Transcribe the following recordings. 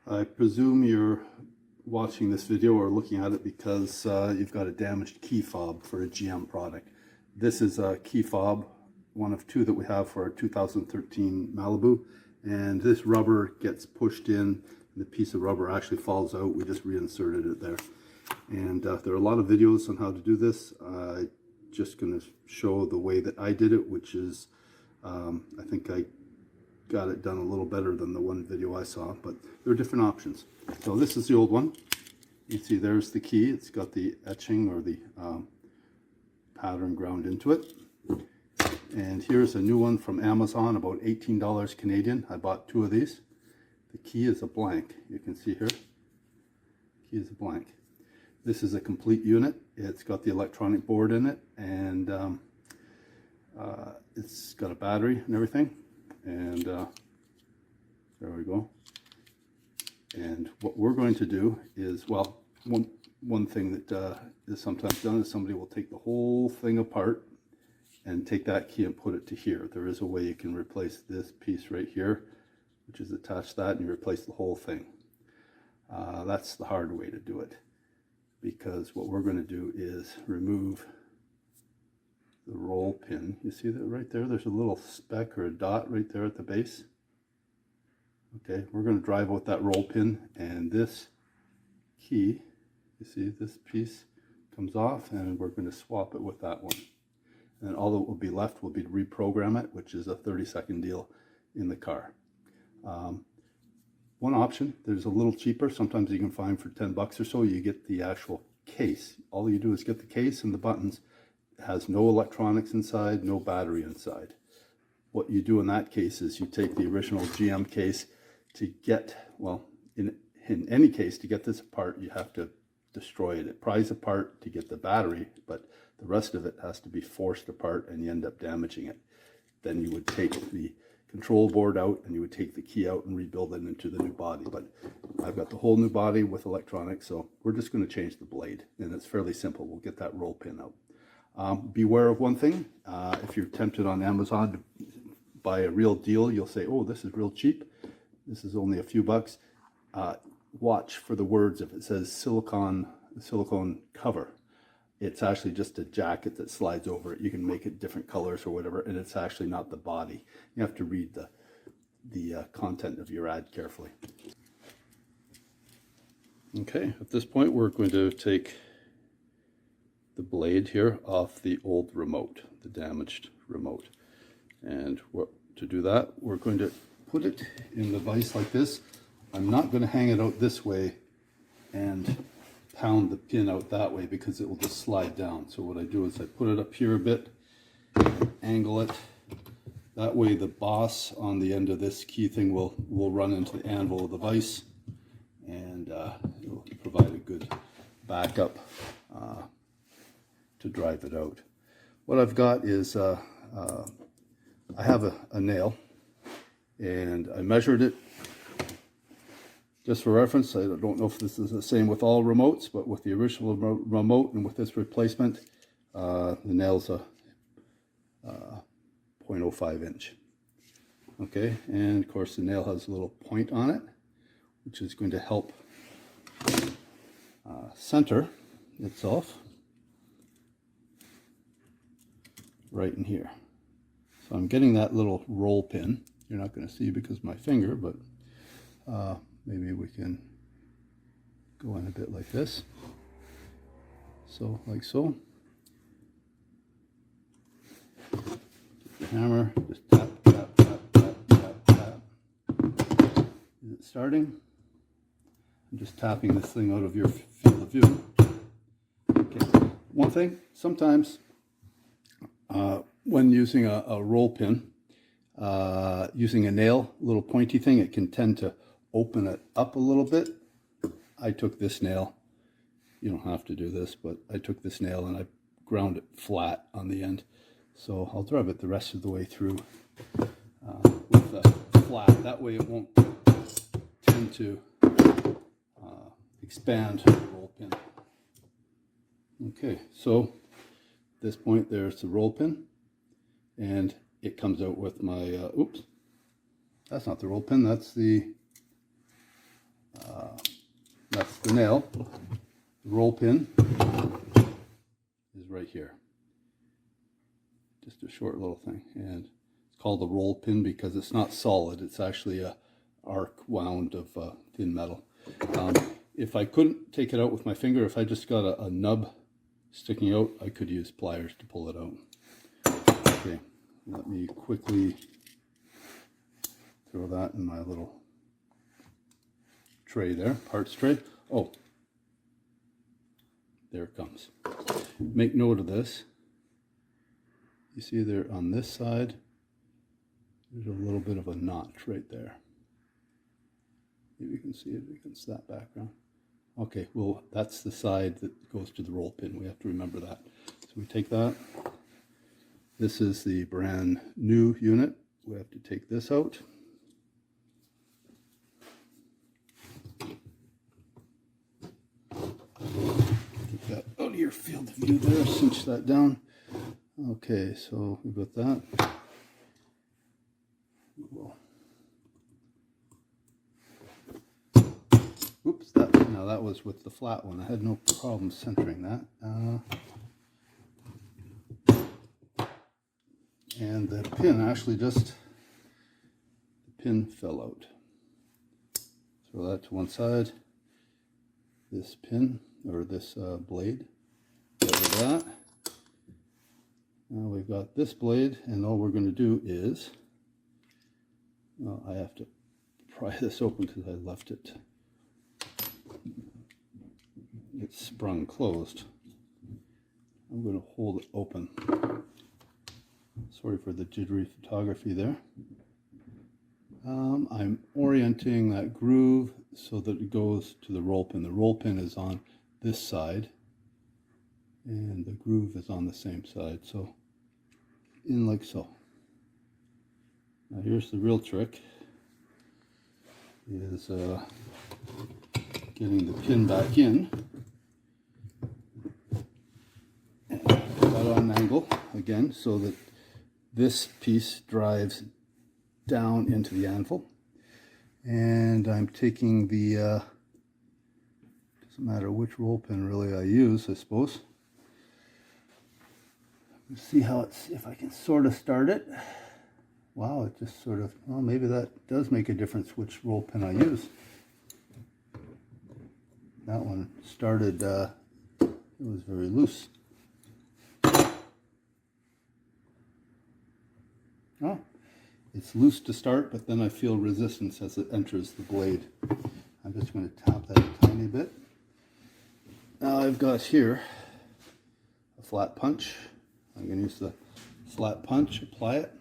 I presume you're watching this video or looking at it because you've got a damaged key fob for a GM product. This is a key fob, one of two that we have for our 2013 Malibu, and this rubber gets pushed in and the piece of rubber actually falls out. We just reinserted it there. And there are a lot of videos on how to do this. I'm just going to show the way that I did it, which is I think I got it done a little better than the one video I saw, but there are different options. So this is the old one. You see there's the key. It's got the etching or the pattern ground into it. And here's a new one from Amazon, about $18 Canadian. I bought two of these. The key is a blank. You can see here. Key is a blank. This is a complete unit. It's got the electronic board in it, and it's got a battery and everything. And there we go. And what we're going to do is, well, one thing that is sometimes done is somebody will take the whole thing apart and take that key and put it to here. There is a way you can replace this piece right here, which is attached to that, and you replace the whole thing. That's the hard way to do it, because what we're going to do is remove the roll pin. You see that right there? There's a little speck or a dot right there at the base. Okay, we're going to drive out that roll pin, and this key, you see this piece comes off, and we're going to swap it with that one. And all that will be left will be to reprogram it, which is a 30-second deal in the car. One option, there's a little cheaper, sometimes you can find for 10 bucks or so, you get the actual case. All you do is get the case and the buttons. It has no electronics inside, no battery inside. What you do in that case is you take the original GM case to get, well, in any case, to get this apart, you have to destroy it. It pries apart to get the battery, but the rest of it has to be forced apart, and you end up damaging it. Then you would take the control board out, and you would take the key out and rebuild it into the new body. But I've got the whole new body with electronics, so we're just going to change the blade, and it's fairly simple. We'll get that roll pin out. Beware of one thing. If you're tempted on Amazon to buy a real deal, you'll say, oh, this is real cheap. This is only a few bucks. Watch for the words. If it says silicone cover, it's actually just a jacket that slides over it. You can make it different colors or whatever, and it's actually not the body. You have to read the content of your ad carefully. Okay, at this point we're going to take the blade here off the old remote, the damaged remote. And to do that, we're going to put it in the vise like this. I'm not going to hang it out this way and pound the pin out that way, because it will just slide down. So what I do is I put it up here a bit, angle it. That way the boss on the end of this key thing will run into the anvil of the vise, and it'll provide a good backup to drive it out. What I've got is I have a nail, and I measured it just for reference. I don't know if this is the same with all remotes, but with the original remote and with this replacement, the nail's a 0.05 inch. Okay, and of course the nail has a little point on it, which is going to help center itself right in here. So I'm getting that little roll pin. You're not going to see because of my finger, but maybe we can go in a bit like this. So, like so. The hammer, just tap, tap, tap, tap, tap, tap. Is it starting? I'm just tapping this thing out of your field of view. Okay. One thing, sometimes when using a roll pin, using a nail, a little pointy thing, it can tend to open it up a little bit. I took this nail, you don't have to do this, but I took this nail and I ground it flat on the end. So I'll drive it the rest of the way through with the flat. That way it won't tend to expand the roll pin. Okay, so at this point there's the roll pin, and it comes out with my, oops, that's not the roll pin, that's the That's the nail. The roll pin is right here. Just a short little thing, and it's called the roll pin because it's not solid. It's actually a arc wound of thin metal. If I couldn't take it out with my finger, if I just got a nub sticking out, I could use pliers to pull it out. Okay, let me quickly throw that in my little tray there, parts tray. Oh, there it comes. Make note of this. You see there on this side, there's a little bit of a notch right there. Maybe you can see it against that background. Okay, well, that's the side that goes to the roll pin. We have to remember that. So we take that. This is the brand new unit. We have to take this out. Get that out of your field of view there, cinch that down. Okay, so we've got that. Well, oops, now that was with the flat one. I had no problem centering that. And the pin actually the pin fell out. Throw that to one side. This pin, or this blade, get rid of that. Now we've got this blade, and all we're going to do is, well, I have to pry this open because I left it, it's sprung closed. I'm going to hold it open. Sorry for the jittery photography there. I'm orienting that groove so that it goes to the roll pin. The roll pin is on this side, and the groove is on the same side. So in like so. Now here's the real trick, is getting the pin back in. And put that on an angle again so that this piece drives down into the anvil. And I'm taking the, doesn't matter which roll pin really I use, I suppose. Let's see how if I can sort of start it. Wow, it just sort of, well, maybe that does make a difference which roll pin I use. That one started, it was very loose. Oh, it's loose to start, but then I feel resistance as it enters the blade. I'm just going to tap that a tiny bit. Now I've got here a flat punch. I'm going to use the flat punch, apply it.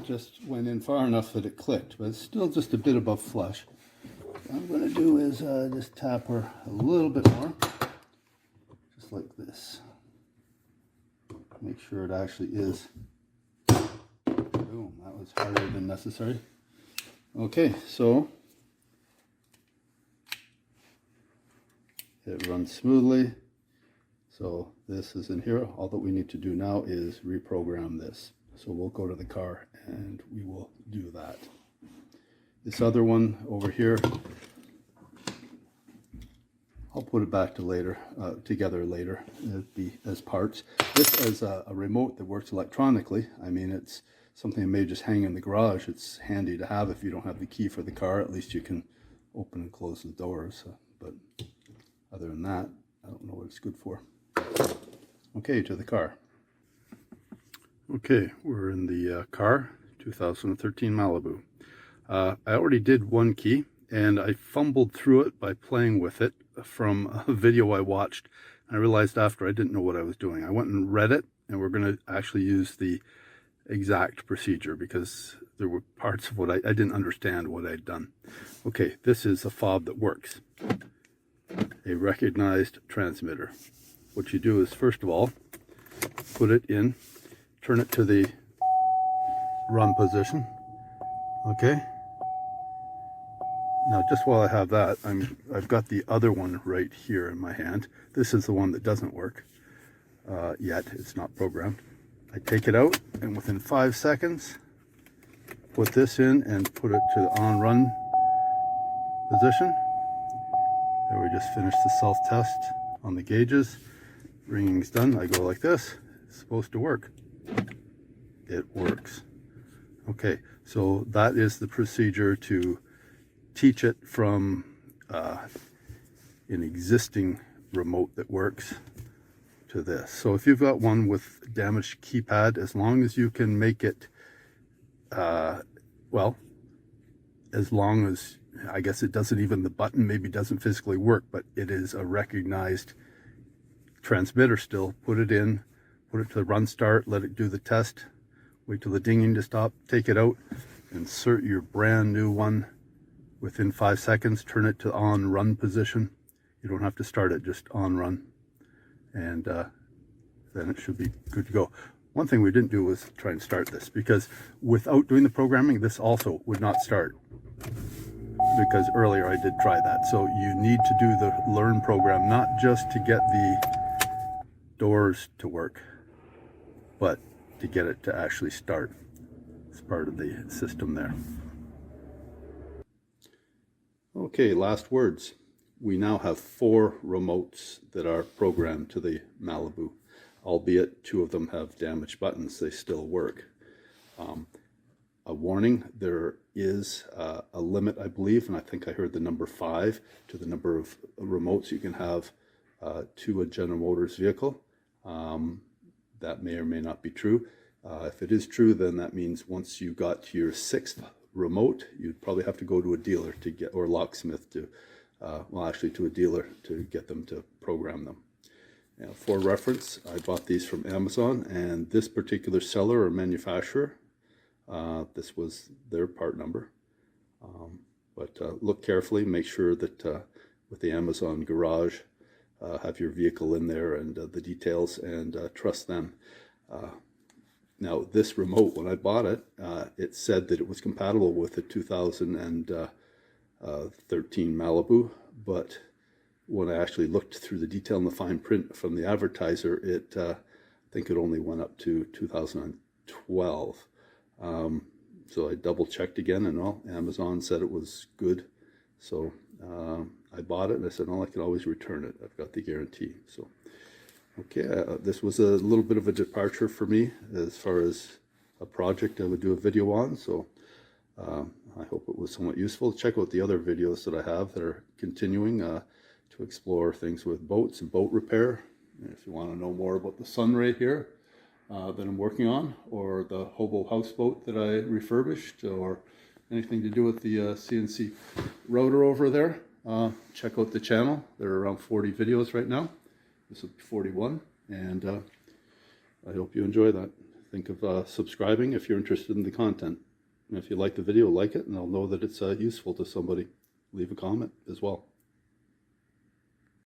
Just went in far enough that it clicked, but it's still just a bit above flush. What I'm going to do is just tap her a little bit more, just like this. Make sure it actually is. Boom, that was harder than necessary. Okay, so it runs smoothly. So this is in here. All that we need to do now is reprogram this. So we'll go to the car and we will do that. This other one over here, I'll put it back to later, together later, as parts. This is a remote that works electronically. I mean, it's something that may just hang in the garage. It's handy to have if you don't have the key for the car. At least you can open and close the doors. But other than that, I don't know what it's good for. Okay, to the car. Okay, we're in the car, 2013 Malibu. I already did one key, and I fumbled through it by playing with it from a video I watched. I realized after I didn't know what I was doing. I went and read it, and we're going to actually use the exact procedure because there were parts of what I didn't understand what I'd done. Okay, this is a fob that works. A recognized transmitter. What you do is, first of all, put it in, turn it to the run position, okay? Now, just while I have that, I've got the other one right here in my hand. This is the one that doesn't work yet. It's not programmed. I take it out, and within 5 seconds, put this in and put it to the on-run position. There, we just finished the self-test on the gauges. Ringing's done. I go like this. It's supposed to work. It works. Okay, so that is the procedure to teach it from an existing remote that works to this. So if you've got one with damaged keypad, as long as you can make it, well, as long as, I guess it doesn't even, the button maybe doesn't physically work, but it is a recognized transmitter still, put it in, put it to the run start, let it do the test, wait till the dinging to stop, take it out, insert your brand new one within 5 seconds, turn it to on run position. You don't have to start it, just on run. And then it should be good to go. One thing we didn't do was try and start this, because without doing the programming, this also would not start. Because earlier I did try that. So you need to do the learn program, not just to get the doors to work, but to get it to actually start. It's part of the system there. Okay, last words. We now have 4 remotes that are programmed to the Malibu, albeit 2 of them have damaged buttons. They still work. A warning, there is a limit, I believe, and I think I heard the number 5 to the number of remotes you can have to a General Motors vehicle. That may or may not be true. If it is true, then that means once you got to your 6th remote, you'd probably have to go to a dealer to get, or locksmith to, well, actually to a dealer to get them to program them. Now, for reference, I bought these from Amazon, and this particular seller or manufacturer, this was their part number. But look carefully, make sure that with the Amazon garage, have your vehicle in there and the details, and trust them. Now, this remote, when I bought it, it said that it was compatible with the 2013 Malibu, but when I actually looked through the detail in the fine print from the advertiser, it I think it only went up to 2012. So I double checked again, and well, Amazon said it was good. So I bought it, and I said, well, I can always return it. I've got the guarantee. So, okay, this was a little bit of a departure for me as far as a project I would do a video on. So I hope it was somewhat useful. Check out the other videos that I have that are continuing to explore things with boats and boat repair. And if you want to know more about the SunRay here that I'm working on, or the HOBO houseboat that I refurbished, or anything to do with the CNC router over there, check out the channel. There are around 40 videos right now. This will be 41, and I hope you enjoy that. Think of subscribing if you're interested in the content. And if you like the video, like it, and I'll know that it's useful to somebody. Leave a comment as well.